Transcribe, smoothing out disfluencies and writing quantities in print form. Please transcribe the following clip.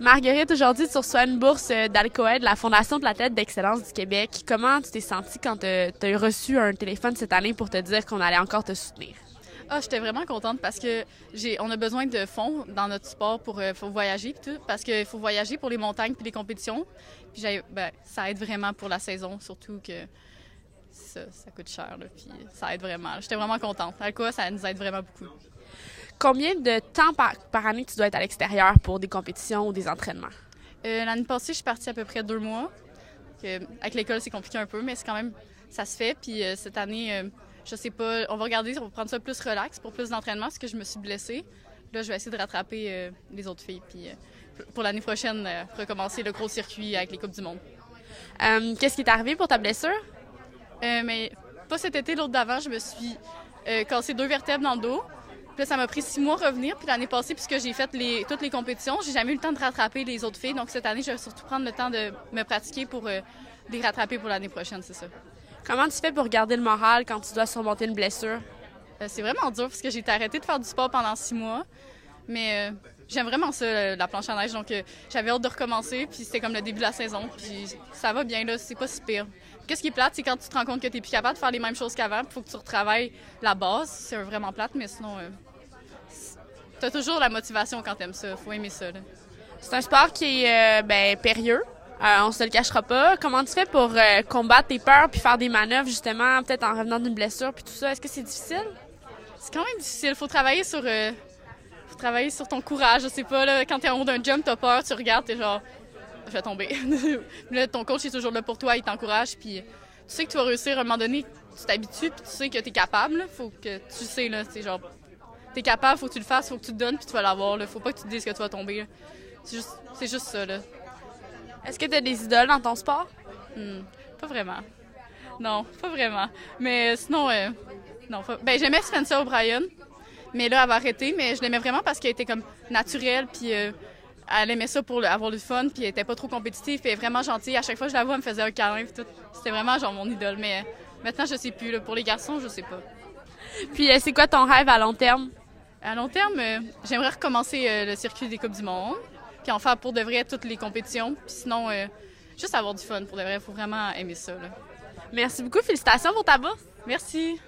Marguerite, aujourd'hui, tu reçois une bourse d'Alcoed de la Fondation de l'athlète d'excellence du Québec. Comment tu t'es sentie quand tu as reçu un téléphone cette année pour te dire qu'on allait encore te soutenir? Ah, j'étais vraiment contente parce que on a besoin de fonds dans notre sport pour faut voyager et tout, parce qu'il faut voyager pour les montagnes puis les compétitions. Puis ça aide vraiment pour la saison, surtout que ça coûte cher là, puis ça aide vraiment. J'étais vraiment contente. Alcoa, ça nous aide vraiment beaucoup. Combien de temps par année tu dois être à l'extérieur pour des compétitions ou des entraînements? L'année passée, je suis partie à peu près 2 mois. Avec l'école, c'est compliqué un peu, mais c'est quand même, ça se fait. Puis cette année, je sais pas, on va regarder, on va prendre ça plus relax pour plus d'entraînement parce que je me suis blessée. Là, je vais essayer de rattraper les autres filles. Puis pour l'année prochaine, recommencer le gros circuit avec les Coupes du Monde. Qu'est-ce qui est arrivé pour ta blessure? Mais pas cet été, l'autre d'avant, je me suis cassé 2 vertèbres dans le dos. Puis là, ça m'a pris 6 mois à revenir. Puis l'année passée, puisque j'ai fait toutes les compétitions, j'ai jamais eu le temps de rattraper les autres filles. Donc cette année, je vais surtout prendre le temps de me pratiquer pour les rattraper pour l'année prochaine, c'est ça. Comment tu fais pour garder le moral quand tu dois surmonter une blessure? C'est vraiment dur parce que j'ai été arrêtée de faire du sport pendant 6 mois. Mais j'aime vraiment ça, la planche à neige. Donc j'avais hâte de recommencer. Puis c'était comme le début de la saison. Puis ça va bien, là. C'est pas si pire. Qu'est-ce qui est plate, c'est quand tu te rends compte que tu n'es plus capable de faire les mêmes choses qu'avant. Il faut que tu retravailles la base. C'est vraiment plate, mais sinon, tu as toujours la motivation quand tu aimes ça. Il faut aimer ça. Là. C'est un sport qui est périlleux. On se le cachera pas. Comment tu fais pour combattre tes peurs puis faire des manœuvres, justement, peut-être en revenant d'une blessure puis tout ça? Est-ce que c'est difficile? C'est quand même difficile. Il faut travailler sur ton courage. Je sais pas, là, quand tu es en haut d'un jump, tu as peur, tu regardes, tu es genre, je vais tomber. Là, ton coach est toujours là pour toi, il t'encourage. Puis tu sais que tu vas réussir à un moment donné, tu t'habitues, puis tu sais que tu es capable. Là. Faut que tu sais, là, c'est genre, tu es capable, faut que tu le fasses, faut que tu te donnes, puis tu vas l'avoir. Là. Faut pas que tu te dises que tu vas tomber. Là. C'est juste ça. Là. Est-ce que tu as des idoles dans ton sport? Pas vraiment. Non, pas vraiment. Mais sinon, non. J'aimais Spencer O'Brien, mais là, elle va arrêter. Mais je l'aimais vraiment parce qu'elle était comme naturelle, puis elle aimait ça pour avoir du fun, puis elle était pas trop compétitive, puis elle est vraiment gentille. À chaque fois que je la vois, elle me faisait un câlin, puis tout. C'était vraiment genre mon idole. Mais maintenant, je sais plus. Là. Pour les garçons, je sais pas. Puis c'est quoi ton rêve à long terme? À long terme, j'aimerais recommencer le circuit des Coupes du Monde, puis en faire pour de vrai toutes les compétitions. Puis sinon, juste avoir du fun pour de vrai. Il faut vraiment aimer ça. Là. Merci beaucoup. Félicitations pour ta bourse. Merci.